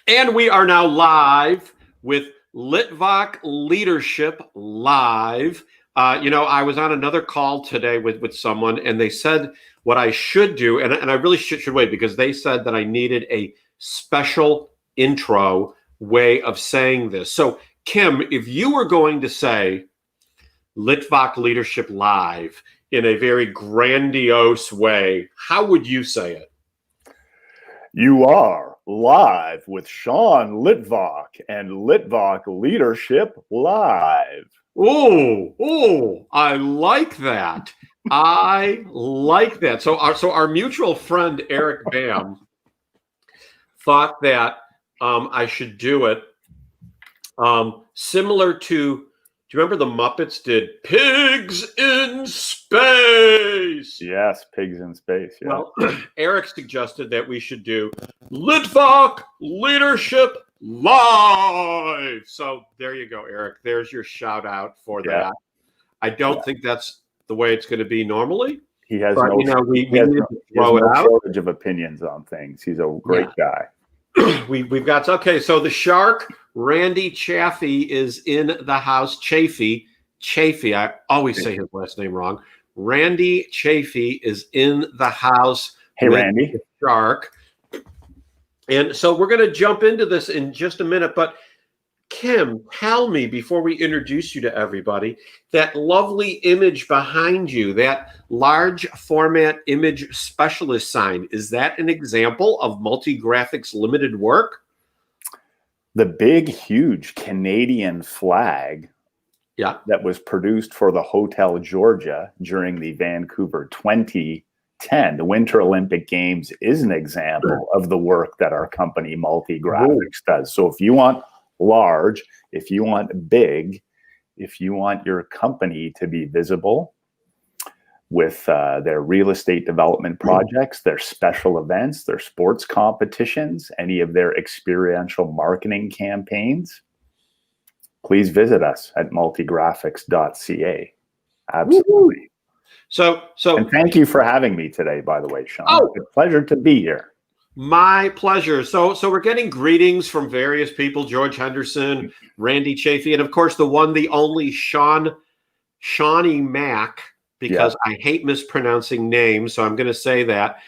And we are now live with Litvak Leadership Live. I was on another call today with someone, and they said what I should do, and I really should wait, because they said that I needed a special intro way of saying this. So, Kim, if you were going to say Litvak Leadership Live in a very grandiose way, how would you say it? You are live with Sean Litvak and Litvak Leadership Live. Oh, I like that. I like that. So our mutual friend Eric Bam thought that I should do it similar to. Do you remember the Muppets did Pigs in Space? Yes, Pigs in Space. Yeah. Well, Eric suggested that we should do Litvak Leadership Live. So there you go, Eric. There's your shout out for that. I don't think that's the way it's going to be normally. He has but, no shortage of opinions on things. He's a great guy. We've got, okay, so the shark, Randy Chaffee, is in the house. Chaffee, I always say his last name wrong. Randy Chaffee is in the house. Hey, Randy. The shark. And so we're going to jump into this in just a minute, but Kim, tell me, before we introduce you to everybody, that lovely image behind you, that large format image specialist sign, is that an example of Multigraphics Limited work? The big, huge Canadian flag that was produced for the Hotel Georgia during the Vancouver 2010, the Winter Olympic Games, is an example of the work that our company Multigraphics does. So if you want large, if you want big, if you want your company to be visible with their real estate development projects, their special events, their sports competitions, any of their experiential marketing campaigns, please visit us at multigraphics.ca. Absolutely. So and thank you for having me today, by the way, Sean. It's a pleasure to be here. My pleasure. So we're getting greetings from various people: George Henderson, Randy Chaffee, and of course the one, the only Shawnee Mack, because I hate mispronouncing names, so I'm going to say that.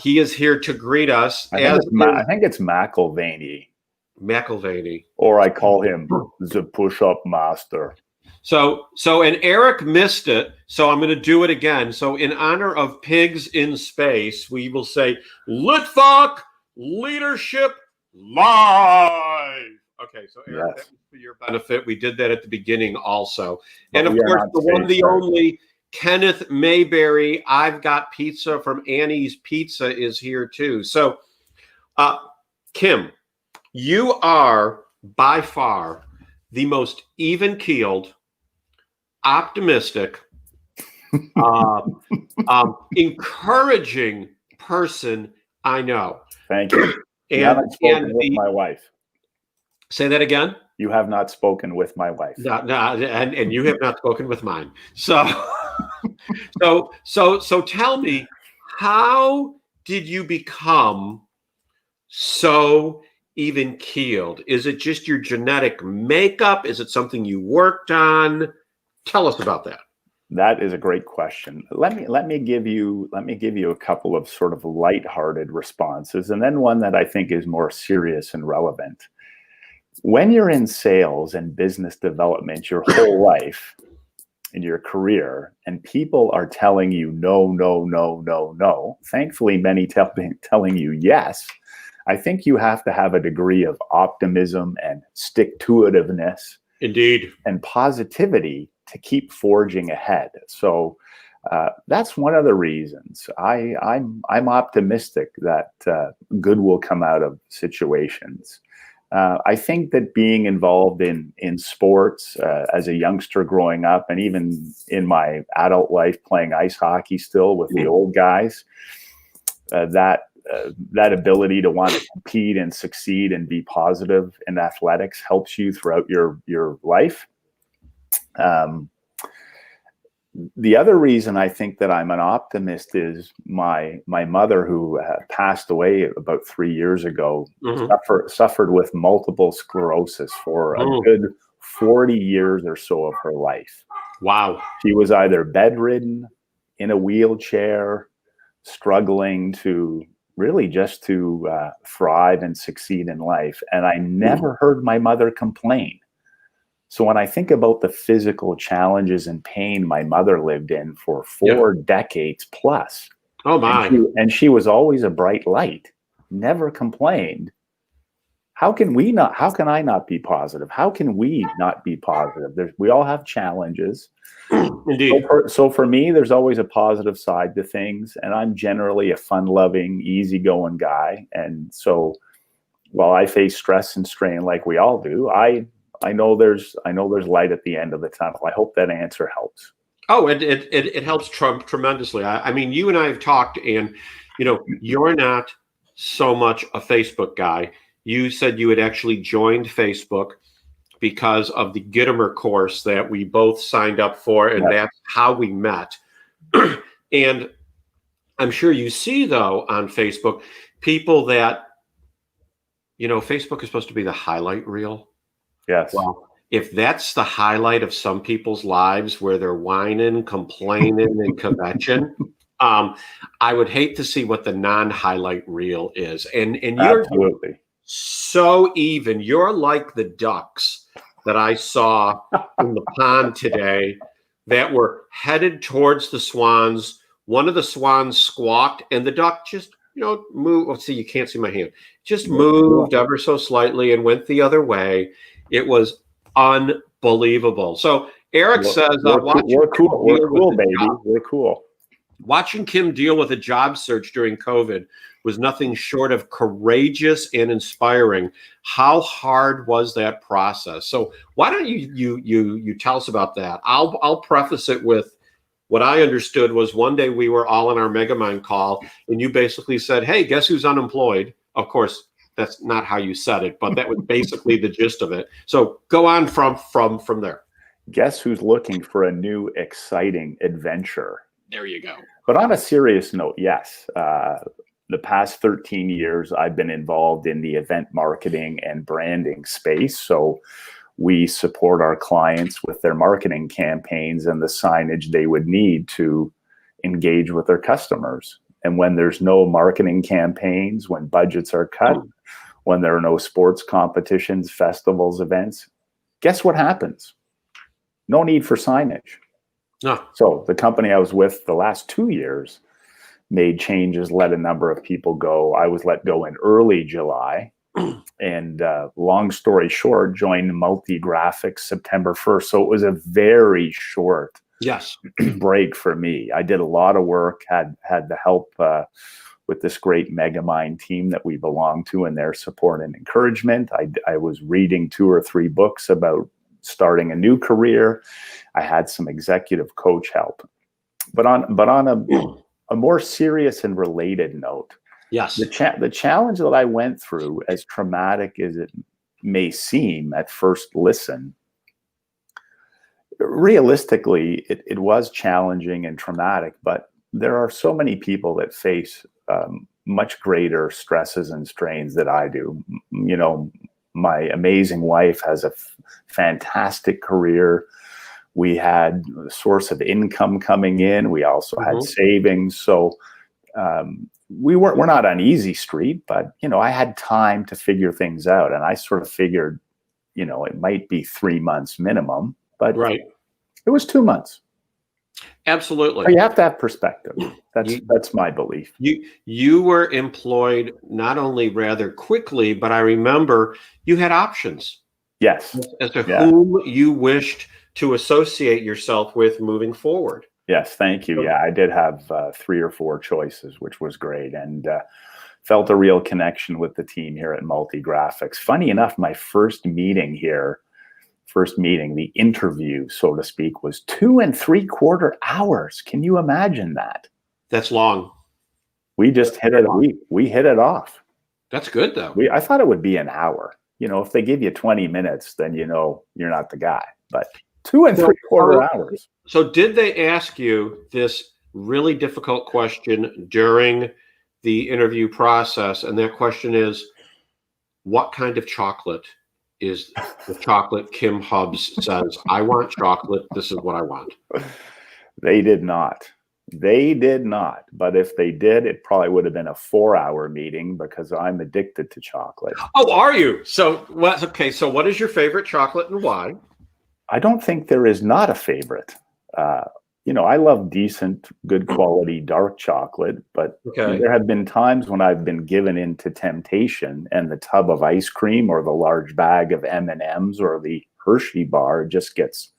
He is here to greet us. I think it's McIlvaney. McIlvaney. Or I call him the push-up master. So and Eric missed it, so I'm going to do it again. So in honor of Pigs in Space, we will say Litvak Leadership Live. Okay, so Eric, that was for your benefit. We did that at the beginning also. And of course, the one, the only Kenneth Mayberry, I've Got Pizza from Annie's Pizza, is here too. So, Kim, you are by far the most even-keeled, optimistic, encouraging person I know. Thank you. You haven't spoken with my wife. Say that again? You have not spoken with my wife. No, and you have not spoken with mine. So tell me, how did you become so even-keeled? Is it just your genetic makeup? Is it something you worked on? Tell us about that. That is a great question. Let me give you a couple of sort of lighthearted responses, and then one that I think is more serious and relevant. When you're in sales and business development your whole life in your career, and people are telling you no, no, no, no, no, thankfully many telling you yes, I think you have to have a degree of optimism and stick-to-itiveness, indeed, and positivity to keep forging ahead. So that's one of the reasons I'm optimistic that good will come out of situations. I think that being involved in sports as a youngster growing up, and even in my adult life playing ice hockey still with the old guys, that ability to want to compete and succeed and be positive in athletics helps you throughout your life. The other reason I think that I'm an optimist is my mother, who passed away about 3 years ago, suffered with multiple sclerosis for a good 40 years or so of her life. Wow. She was either bedridden, in a wheelchair, struggling to really just to thrive and succeed in life. And I never heard my mother complain. So when I think about the physical challenges and pain my mother lived in for 4 decades plus, oh my, and she was always a bright light, never complained. How can I not be positive? How can we not be positive? We all have challenges. Indeed. So for me, there's always a positive side to things, and I'm generally a fun-loving, easygoing guy. And so while I face stress and strain like we all do, I know there's light at the end of the tunnel. I hope that answer helps. Oh, it helps tremendously. I mean, you and I have talked, and you're not so much a Facebook guy. You said you had actually joined Facebook because of the Gittimer course that we both signed up for, and that's how we met. And I'm sure you see, though, on Facebook, people that, Facebook is supposed to be the highlight reel. Yes. Well, if that's the highlight of some people's lives where they're whining, complaining, and kvetching, I would hate to see what the non-highlight reel is. And you're absolutely so even. You're like the ducks that I saw in the pond today that were headed towards the swans. One of the swans squawked, and the duck just moved. Let's see, you can't see my hand. Just moved ever so slightly and went the other way. It was unbelievable. So Eric says, we're cool, baby. We're cool. Watching Kim deal with a job search during COVID was nothing short of courageous and inspiring. How hard was that process? So why don't you tell us about that? I'll preface it with what I understood was one day we were all in our Megamind call, and you basically said, "Hey, guess who's unemployed?" Of course, that's not how you said it, but that was basically the gist of it. So go on from there. Guess who's looking for a new, exciting adventure? There you go. But on a serious note, yes, the past 13 years, I've been involved in the event marketing and branding space. So we support our clients with their marketing campaigns and the signage they would need to engage with their customers. And when there's no marketing campaigns, when budgets are cut, when there are no sports competitions, festivals, events, guess what happens? No need for signage. No. So the company I was with the last 2 years made changes, let a number of people go. I was let go in early July. And long story short, joined Multi-Graphics September 1st. So it was a very short break for me. I did a lot of work, had the help with this great Megamind team that we belong to, and their support and encouragement. I was reading 2 or 3 books about starting a new career. I had some executive coach help. But on a more serious and related note, the challenge that I went through, as traumatic as it may seem at first listen, realistically, it was challenging and traumatic, but there are so many people that face much greater stresses and strains that I do. My amazing wife has a fantastic career. We had a source of income coming in. We also had savings. So we're not on easy street, but I had time to figure things out, and I sort of figured, it might be 3 months minimum, but it was 2 months. Absolutely. So you have to have perspective. That's my belief. You were employed not only rather quickly, but I remember you had options. Yes. As to whom you wished to associate yourself with moving forward. Yes, thank you. Yeah, I did have 3 or 4 choices, which was great, and felt a real connection with the team here at Multi-Graphics. Funny enough, my first meeting, the interview, so to speak, was 2 3/4 hours. Can you imagine that? That's long. We just hit it. We hit it off. That's good, though. I thought it would be an hour. If they give you 20 minutes, then you're not the guy. But 2 and 3/4 hours. So did they ask you this really difficult question during the interview process? And that question is, what kind of chocolate is the chocolate Kim Hubbs says, I want chocolate, this is what I want? They did not. They did not. But if they did, it probably would have been a 4-hour meeting because I'm addicted to chocolate. Oh, are you? So what is your favorite chocolate and why? I don't think there is not a favorite. I love decent, good quality dark chocolate, but there have been times when I've been given into temptation and the tub of ice cream or the large bag of M&Ms or the Hershey bar just gets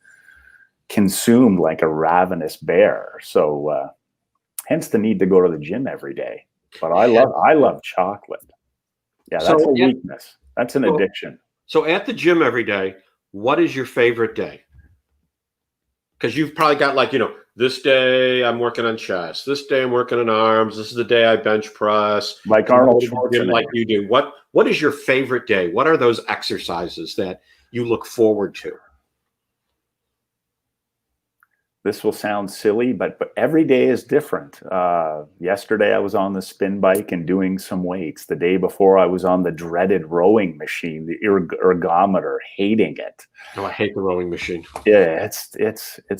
consumed like a ravenous bear. So hence the need to go to the gym every day. But I love chocolate. Yeah, that's a weakness. That's an addiction. So at the gym every day, what is your favorite day? Because you've probably got this day I'm working on chest. This day I'm working on arms. This is the day I bench press. Like Arnold Schwarzenegger. Like you do. What is your favorite day? What are those exercises that you look forward to? This will sound silly, but every day is different. Yesterday I was on the spin bike and doing some weights. The day before I was on the dreaded rowing machine, the ergometer, hating it. Oh, I hate the rowing machine. Yeah, it's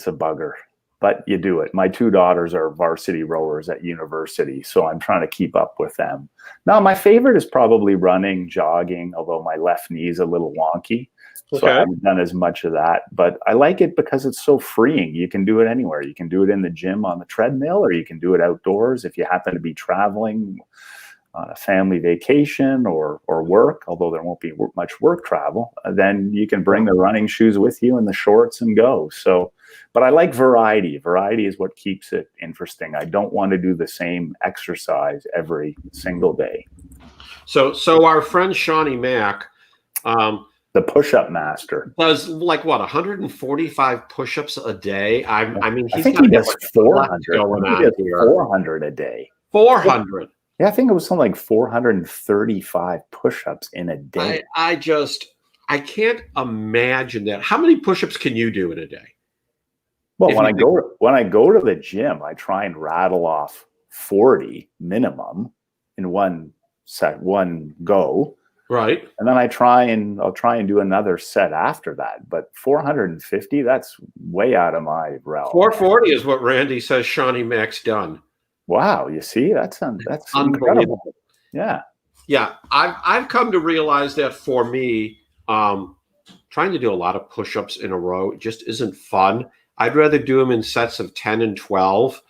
a bugger, but you do it. My 2 daughters are varsity rowers at university, so I'm trying to keep up with them. Now, my favorite is probably running, jogging, although my left knee is a little wonky. So I haven't done as much of that, but I like it because it's so freeing. You can do it anywhere. You can do it in the gym on the treadmill, or you can do it outdoors if you happen to be traveling on a family vacation or work, although there won't be much work travel. Then you can bring the running shoes with you and the shorts and go. So, but I like variety. Variety is what keeps it interesting. I don't want to do the same exercise every single day. So our friend Shawnee Mack, the push-up master, does 145 push-ups a day. I mean, I think he does 400. He does 400 a day. 400. Yeah, I think it was something like 435 push-ups in a day. I can't imagine that. How many push-ups can you do in a day? Well, when I go to the gym, I try and rattle off 40 minimum in one go. Right. And then I'll try and do another set after that. But 450, that's way out of my realm. 440 is what Randy says Shawnee Mack's done. Wow, you see, that's unbelievable. Yeah. Yeah. I've come to realize that for me, trying to do a lot of push-ups in a row just isn't fun. I'd rather do them in sets of 10 and 12.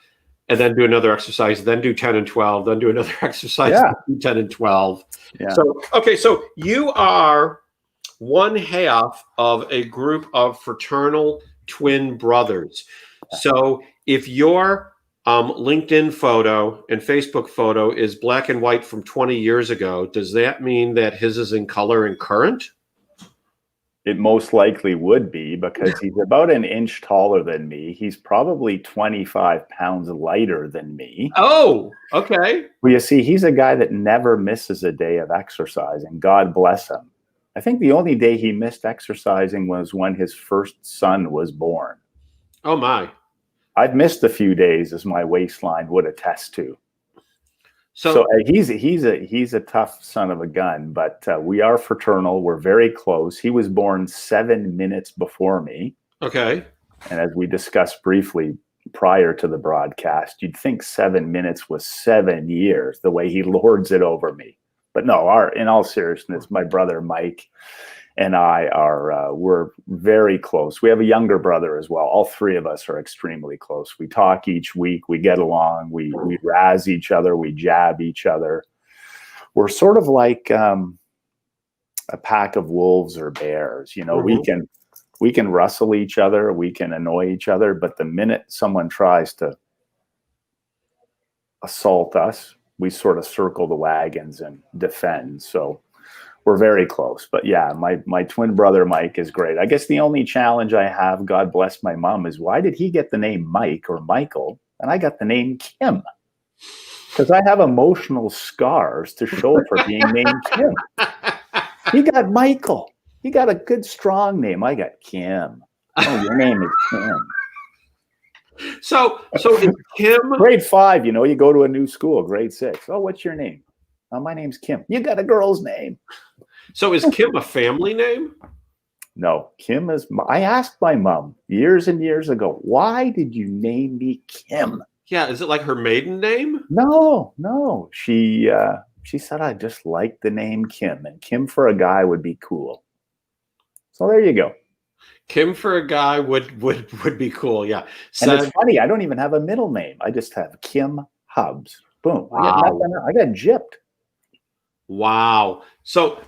And then do another exercise, then do 10 and 12, then do another exercise, then do 10 and 12. Yeah. So you are one half of a group of fraternal twin brothers. So if your LinkedIn photo and Facebook photo is black and white from 20 years ago, does that mean that his is in color and current? It most likely would be, because he's about an inch taller than me. He's probably 25 pounds lighter than me. Oh, okay. Well, you see, he's a guy that never misses a day of exercising. God bless him. I think the only day he missed exercising was when his first son was born. Oh, my. I've missed a few days, as my waistline would attest to. So he's a tough son of a gun, but we are fraternal. We're very close. He was born 7 minutes before me. Okay. And as we discussed briefly prior to the broadcast, you'd think 7 minutes was 7 years, the way he lords it over me. But no, in all seriousness, my brother Mike and I we're very close. We have a younger brother as well. All 3 of us are extremely close. We talk each week. We get along. We razz each other. We jab each other. We're sort of like a pack of wolves or bears. Mm-hmm. We can rustle each other. We can annoy each other. But the minute someone tries to assault us, we sort of circle the wagons and defend. So we're very close. But yeah, my twin brother Mike is great. I guess the only challenge I have, God bless my mom, is why did he get the name Mike or Michael and I got the name Kim? Because I have emotional scars to show for being named Kim. He got Michael. He got a good strong name. I got Kim. Oh, your name is Kim. So it's Kim. Grade 5, you go to a new school, grade 6. Oh, what's your name? Oh, my name's Kim. You got a girl's name. So is Kim a family name? No, Kim is. I asked my mom years and years ago, why did you name me Kim? Yeah, is it like her maiden name? No. She said I just liked the name Kim, and Kim for a guy would be cool. So there you go. Kim for a guy would be cool. Yeah. And it's funny, I don't even have a middle name. I just have Kim Hubbs. Boom. Wow. I got gypped. Wow. So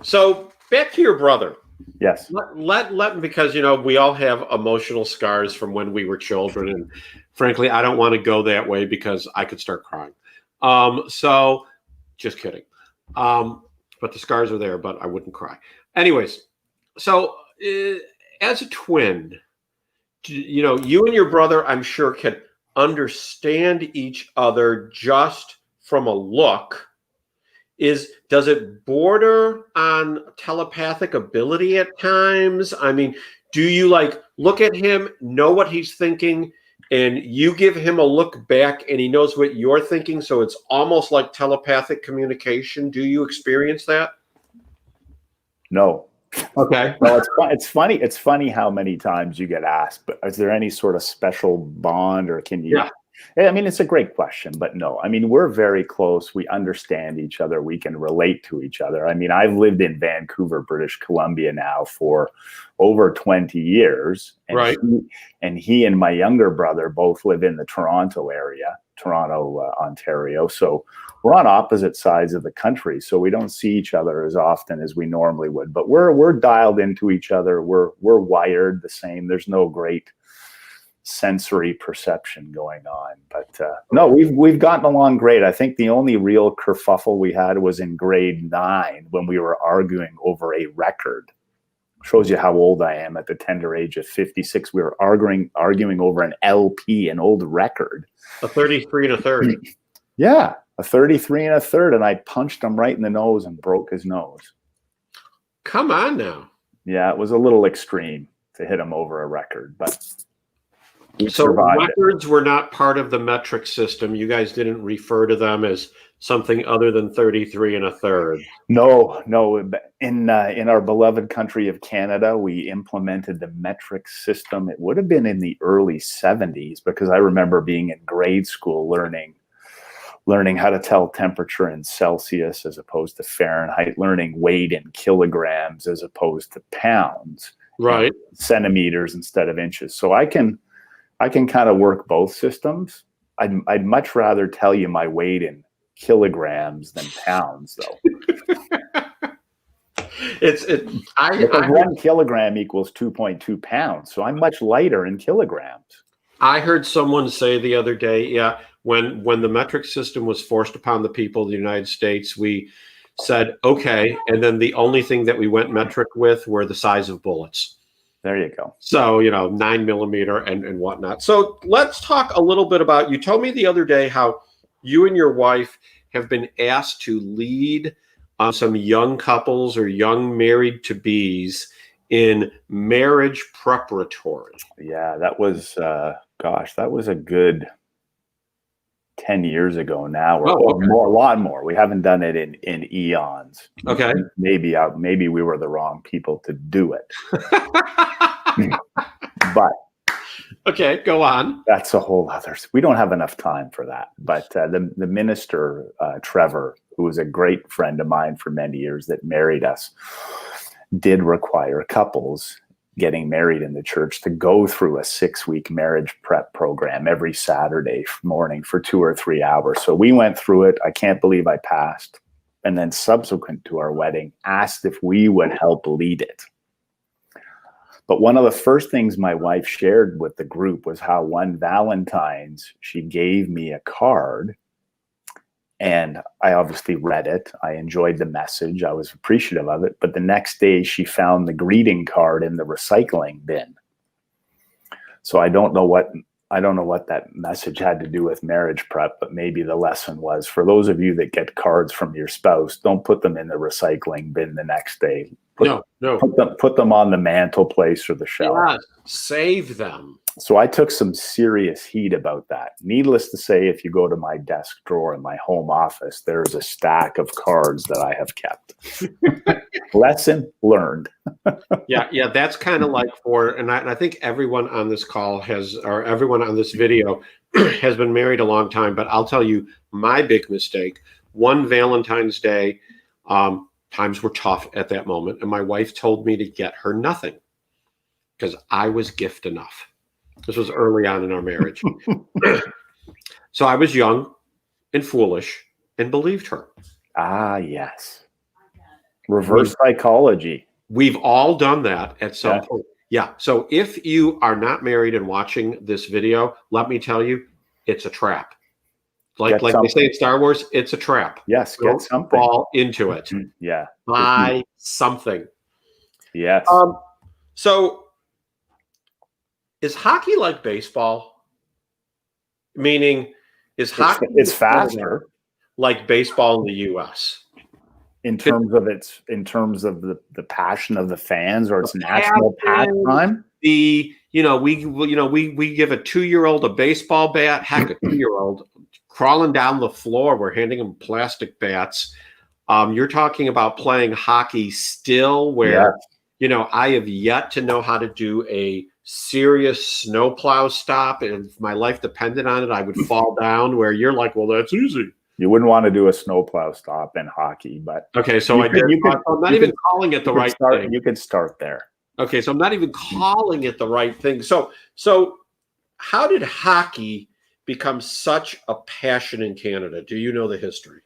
back to your brother. Yes. Let because we all have emotional scars from when we were children, and frankly, I don't want to go that way because I could start crying. So just kidding. But the scars are there, but I wouldn't cry. Anyways, so as a twin, you and your brother, I'm sure, can understand each other just from a look. Does it border on telepathic ability at times? I mean, do you look at him, know what he's thinking, and you give him a look back and he knows what you're thinking? So it's almost like telepathic communication. Do you experience that? No. Okay. Well, it's funny. It's funny how many times you get asked, but is there any sort of special bond, or can you? Yeah. I mean, it's a great question, but no. I mean, we're very close. We understand each other. We can relate to each other. I mean, I've lived in Vancouver, British Columbia now for over 20 years. And right. He and my younger brother both live in the Toronto area, Ontario. So we're on opposite sides of the country. So we don't see each other as often as we normally would. But we're dialed into each other. We're wired the same. There's no great sensory perception going on, but no, we've gotten along great. I think the only real kerfuffle we had was in grade 9 when we were arguing over a record. Shows you how old I am at the tender age of 56. We were arguing over an LP, an old record, a 33 1/3. Yeah, a 33 1/3, and I punched him right in the nose and broke his nose. Come on now. Yeah, it was a little extreme to hit him over a record, but so records were not part of the metric system. You guys didn't refer to them as something other than 33 1/3. No. In our beloved country of Canada, we implemented the metric system. It would have been in the early 70s, because I remember being in grade school learning how to tell temperature in Celsius as opposed to Fahrenheit, learning weight in kilograms as opposed to pounds, right? Centimeters instead of inches. So I can kind of work both systems. I'd much rather tell you my weight in kilograms than pounds, though. Because 1 kilogram equals 2.2 pounds. So I'm much lighter in kilograms. I heard someone say the other day, when the metric system was forced upon the people of the United States, we said, okay. And then the only thing that we went metric with were the size of bullets. There you go. So, 9mm and whatnot. So let's talk a little bit about, you told me the other day how you and your wife have been asked to lead some young couples or young married-to-bes in marriage preparatory. Yeah, that was, that was a good 10 years ago now, or a lot more. We haven't done it in eons. Okay. Maybe we were the wrong people to do it. But okay, go on. That's a whole other. We don't have enough time for that. But the minister, Trevor, who was a great friend of mine for many years that married us, did require couples getting married in the church to go through a 6-week marriage prep program every Saturday morning for 2 or 3 hours. So we went through it. I can't believe I passed. And then subsequent to our wedding, asked if we would help lead it. But one of the first things my wife shared with the group was how one Valentine's, she gave me a card, and I obviously read it. I enjoyed the message. I was appreciative of it. But the next day she found the greeting card in the recycling bin. So I don't know what that message had to do with marriage prep, but maybe the lesson was, for those of you that get cards from your spouse, don't put them in the recycling bin the next day. Put them on the mantelpiece or the shelf. Yeah, save them. So I took some serious heat about that. Needless to say, if you go to my desk drawer in my home office, there's a stack of cards that I have kept. Lesson learned. Yeah, that's kind of like and I think everyone on this call or everyone on this video has been married a long time. But I'll tell you my big mistake. One Valentine's Day, times were tough at that moment, and my wife told me to get her nothing because I was gift enough. This was early on in our marriage. So I was young and foolish and believed her. Ah, yes. Reverse psychology. We've all done that at some point. Yeah. So if you are not married and watching this video, let me tell you, it's a trap. Like they say in Star Wars, it's a trap. Yes, Don't fall into it. Yeah. Buy something. Yes. So is hockey like baseball? Meaning, is hockey it's faster like baseball in the U.S. in terms of the passion of the fans or its national pastime? We give a 2-year-old a baseball bat. Heck, a 2-year-old crawling down the floor. We're handing them plastic bats. You're talking about playing hockey still, where I have yet to know how to do a serious snowplow stop, and if my life depended on it, I would fall down. Where you're like, well, that's easy. You wouldn't want to do a snowplow stop in hockey, but okay. So I'm not even calling it the right thing. You could start there. Okay, so I'm not even calling it the right thing. So how did hockey become such a passion in Canada? Do you know the history?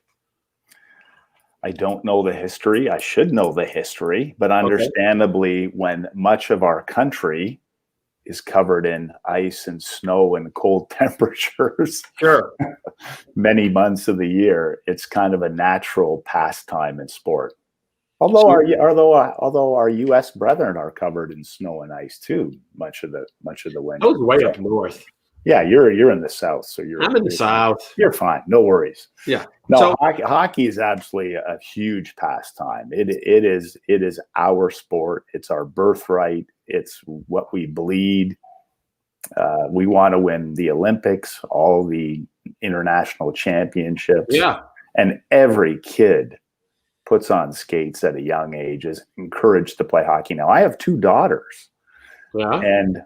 I don't know the history. I should know the history, but understandably, when much of our country is covered in ice and snow and cold temperatures, many months of the year, it's kind of a natural pastime in sport. Although our U.S. brethren are covered in snow and ice too, much of the winter. Those way up north. Yeah, you're in the South, so I'm in the South. You're fine, no worries. Yeah. No, hockey is absolutely a huge pastime. It is our sport. It's our birthright. It's what we bleed. We want to win the Olympics, all the international championships. Yeah. And every kid puts on skates at a young age, is encouraged to play hockey. Now, I have 2 daughters. Yeah. And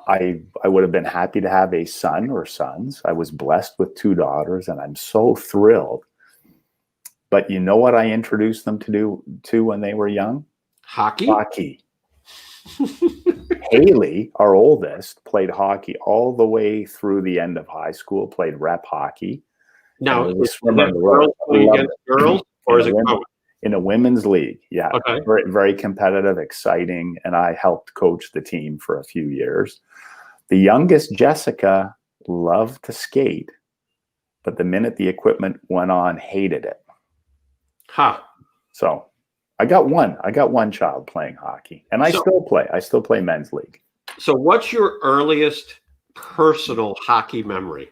I would have been happy to have a son or sons. I was blessed with 2 daughters, and I'm so thrilled. But you know what I introduced them to when they were young? Hockey. Haley, our oldest, played hockey all the way through the end of high school, played rep hockey. Now, is it girls playing against girls, or is it in a women's league? Yeah. Okay. Very, very competitive, exciting. And I helped coach the team for a few years. The youngest, Jessica, loved to skate, but the minute the equipment went on, hated it. So I got one child playing hockey, and I still play men's league. So what's your earliest personal hockey memory?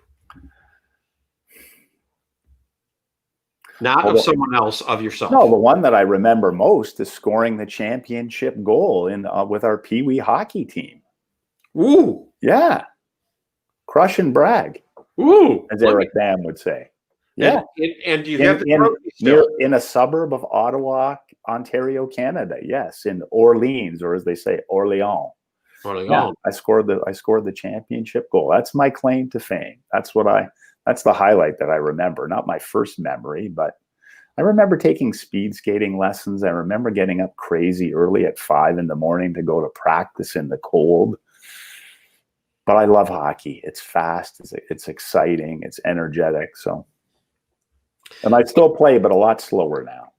Not of someone else, of yourself. No, the one that I remember most is scoring the championship goal with our Pee Wee hockey team. Ooh. Yeah. Crush and brag. Ooh. As Eric Dam would say. Yeah. And do you have the trophy still? In a suburb of Ottawa, Ontario, Canada. Yes. In Orleans, or as they say, Orléans. Yeah, I scored the championship goal. That's my claim to fame. That's the highlight that I remember. Not my first memory, but I remember taking speed skating lessons. I remember getting up crazy early at 5 a.m. to go to practice in the cold. But I love hockey. It's fast. It's exciting. It's energetic. So, and I still play, but a lot slower now.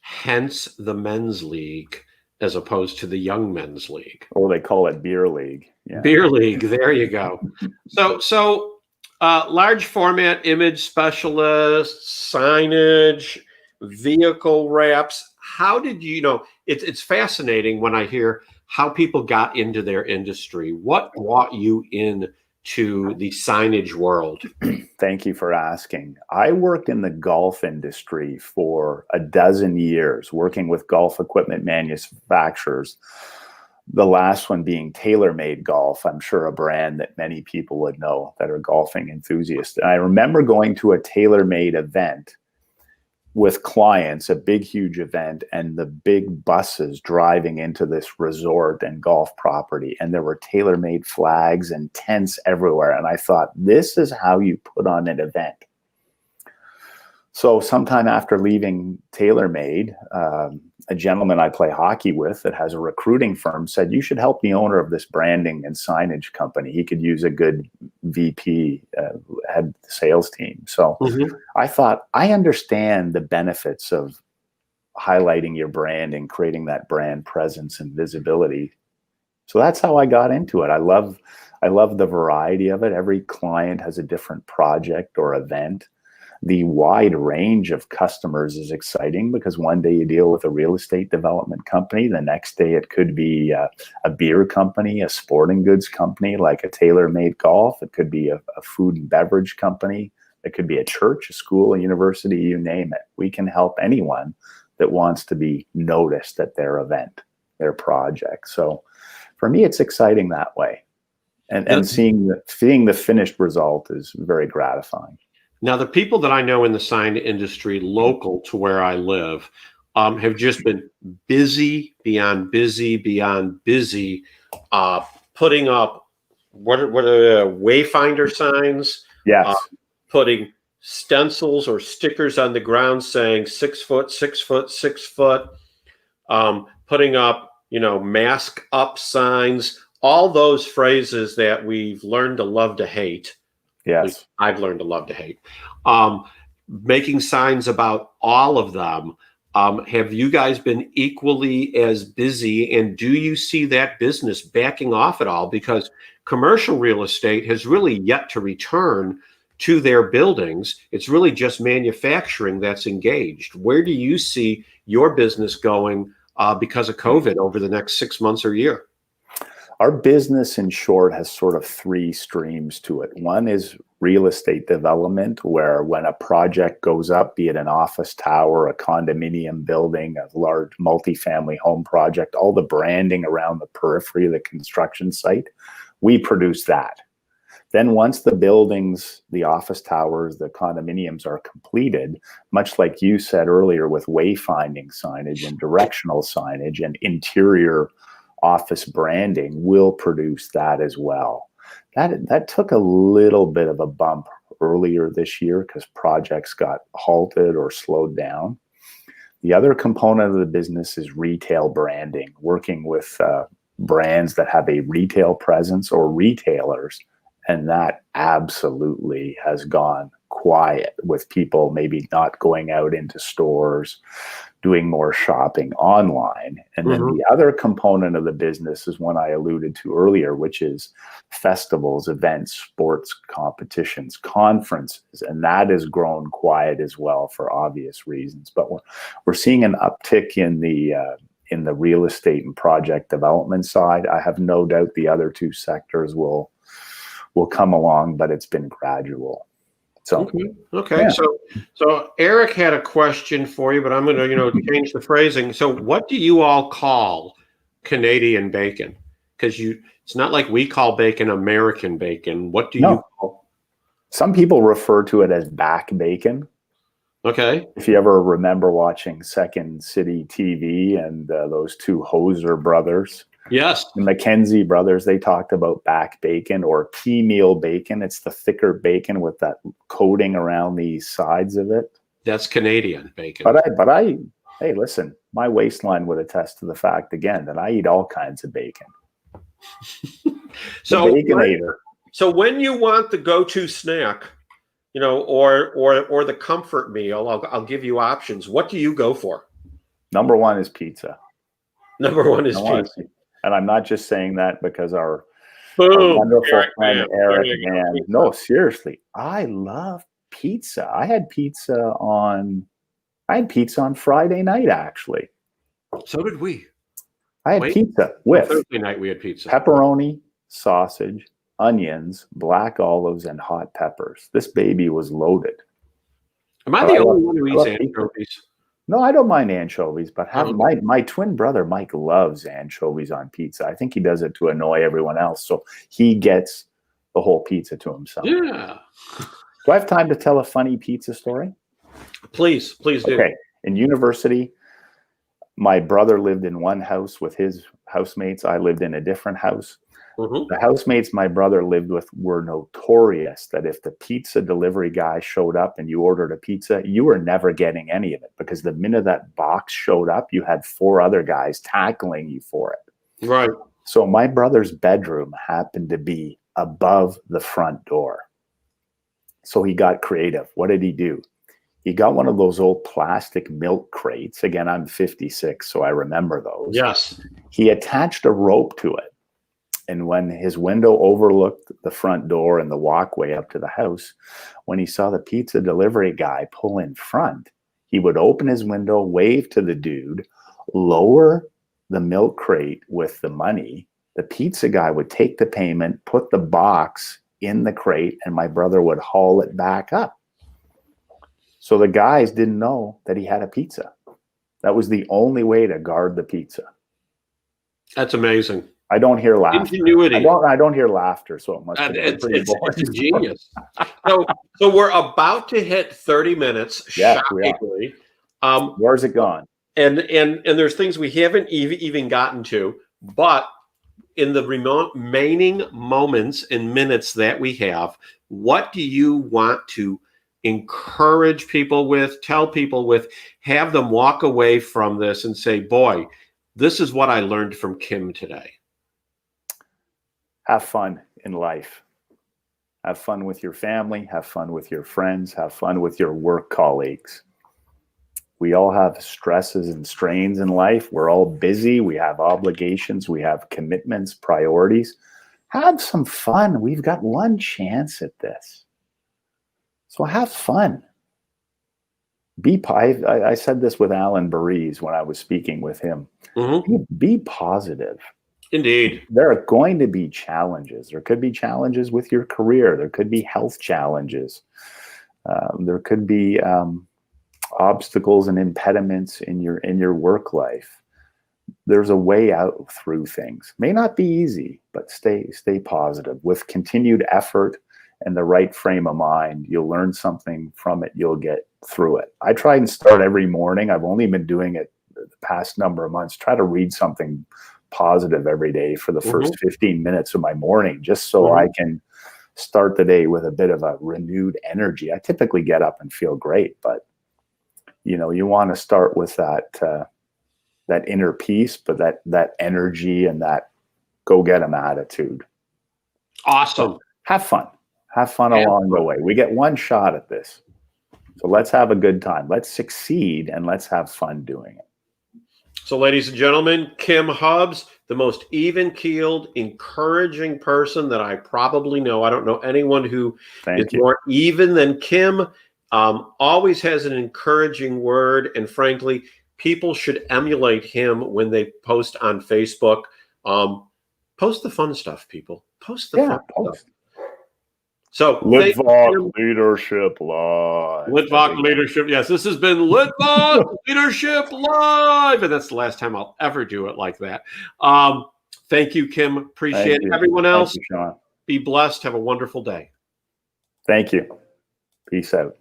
Hence the men's league, as opposed to the young men's league. Oh, they call it beer league. Yeah. Beer league. There you go. So large format image specialists, signage, vehicle wraps. How did you know? It's fascinating when I hear how people got into their industry. What brought you in to the signage world? Thank you for asking. I worked in the golf industry for a dozen years, working with golf equipment manufacturers. The last one being TaylorMade Golf. I'm sure a brand that many people would know that are golfing enthusiasts. And I remember going to a TaylorMade event with clients, a big, huge event, and the big buses driving into this resort and golf property. And there were TaylorMade flags and tents everywhere. And I thought, this is how you put on an event. So sometime after leaving TaylorMade, a gentleman I play hockey with that has a recruiting firm said, you should help the owner of this branding and signage company. He could use a good VP, head sales team. So I thought, I understand the benefits of highlighting your brand and creating that brand presence and visibility. So that's how I got into it. I love the variety of it. Every client has a different project or event. The wide range of customers is exciting because one day you deal with a real estate development company. The next day it could be a beer company, a sporting goods company like a TaylorMade Golf. It could be a food and beverage company. It could be a church, a school, a university, you name it. We can help anyone that wants to be noticed at their event, their project. So for me, it's exciting that way. And seeing the finished result is very gratifying. Now, the people that I know in the sign industry local to where I live have just been busy beyond busy, putting up what are Wayfinder signs? Yes. Putting stencils or stickers on the ground saying 6 foot, 6 foot, 6 foot, putting up, mask up signs, all those phrases that we've learned to love to hate. Yes. I've learned to love to hate. Making signs about all of them. Have you guys been equally as busy, and do you see that business backing off at all? Because commercial real estate has really yet to return to their buildings. It's really just manufacturing that's engaged. Where do you see your business going because of COVID over the next 6 months or year? Our business, in short, has sort of three streams to it. One is real estate development, where when a project goes up, be it an office tower, a condominium building, a large multifamily home project, all the branding around the periphery of the construction site, we produce that. Then once the buildings, the office towers, the condominiums are completed, much like you said earlier with wayfinding signage and directional signage and interior office branding, will produce that as well. That took a little bit of a bump earlier this year because projects got halted or slowed down. The other component of the business is retail branding, working with brands that have a retail presence or retailers, and that absolutely has gone quiet with people maybe not going out into stores, doing more shopping online. And then the other component of the business is one I alluded to earlier, which is festivals, events, sports competitions, conferences, and that has grown quiet as well for obvious reasons. But we're seeing an uptick in the real estate and project development side. I have no doubt the other two sectors will come along, but it's been gradual. So okay. Yeah. So Eric had a question for you, but I'm going to change the phrasing. So what do you all call Canadian bacon? Because it's not like we call bacon American bacon. What do you call? Some people refer to it as back bacon. Okay. If you ever remember watching Second City TV and those two Hoser brothers. Yes. The Mackenzie brothers, they talked about back bacon or key meal bacon. It's the thicker bacon with that coating around the sides of it. That's Canadian bacon. But I, hey, listen, my waistline would attest to the fact again that I eat all kinds of bacon. So Baconator. So when you want the go-to snack, or the comfort meal, I'll give you options. What do you go for? Number one is pizza. Number one is pizza. And I'm not just saying that because our wonderful friend Eric Van. No, seriously, I love pizza. I had pizza on Friday night, actually. So did we. I had pizza with Thursday night. We had pizza, pepperoni, sausage, onions, black olives, and hot peppers. This baby was loaded. Am I the only one who eats anchovies? No, I don't mind anchovies, but my twin brother Mike loves anchovies on pizza. I think he does it to annoy everyone else, so he gets the whole pizza to himself. Yeah. Do I have time to tell a funny pizza story? Please do. Okay. In university, my brother lived in one house with his housemates. I lived in a different house. The housemates my brother lived with were notorious that if the pizza delivery guy showed up and you ordered a pizza, you were never getting any of it, because the minute that box showed up, you had 4 other guys tackling you for it. Right. So my brother's bedroom happened to be above the front door. So he got creative. What did he do? He got one of those old plastic milk crates. Again, I'm 56, so I remember those. Yes. He attached a rope to it. And when his window overlooked the front door and the walkway up to the house, when he saw the pizza delivery guy pull in front, he would open his window, wave to the dude, lower the milk crate with the money. The pizza guy would take the payment, put the box in the crate, and my brother would haul it back up. So the guys didn't know that he had a pizza. That was the only way to guard the pizza. That's amazing. I don't hear laughter. Ingenuity. I don't hear laughter, so it must be it's genius. So we're about to hit 30 minutes. Yeah, shockingly. Where's it gone? And there's things we haven't even gotten to, but in the remaining moments and minutes that we have, what do you want to encourage people with, tell people with, have them walk away from this and say, boy, this is what I learned from Kim today? Have fun in life. Have fun with your family. Have fun with your friends. Have fun with your work colleagues. We all have stresses and strains in life. We're all busy. We have obligations. We have commitments, priorities. Have some fun. We've got one chance at this. So have fun. I said this with Alan Barise when I was speaking with him. Be positive. Indeed. There are going to be challenges. There could be challenges with your career. There could be health challenges. There could be obstacles and impediments in your work life. There's a way out through things. May not be easy, but stay positive. With continued effort and the right frame of mind, you'll learn something from it. You'll get through it. I try and start every morning. I've only been doing it the past number of months. Try to read something positive every day for the first 15 minutes of my morning, just so I can start the day with a bit of a renewed energy. I typically get up and feel great, but you want to start with that inner peace, but that energy and that go get 'em attitude. Awesome. So have fun along the way. We get one shot at this. So let's have a good time. Let's succeed and let's have fun doing it. So, ladies and gentlemen, Kim Hubbs, the most even-keeled, encouraging person that I probably know. I don't know anyone who is more even than Kim. Always has an encouraging word, and frankly, people should emulate him when they post on Facebook. Post the fun stuff, people. Post the fun stuff. So, Litvak Leadership Live. Litvak Leadership. Yes, this has been Litvak Leadership Live. And that's the last time I'll ever do it like that. Thank you, Kim. Appreciate it. Everyone else, Thank you, Sean. Be blessed. Have a wonderful day. Thank you. Peace out.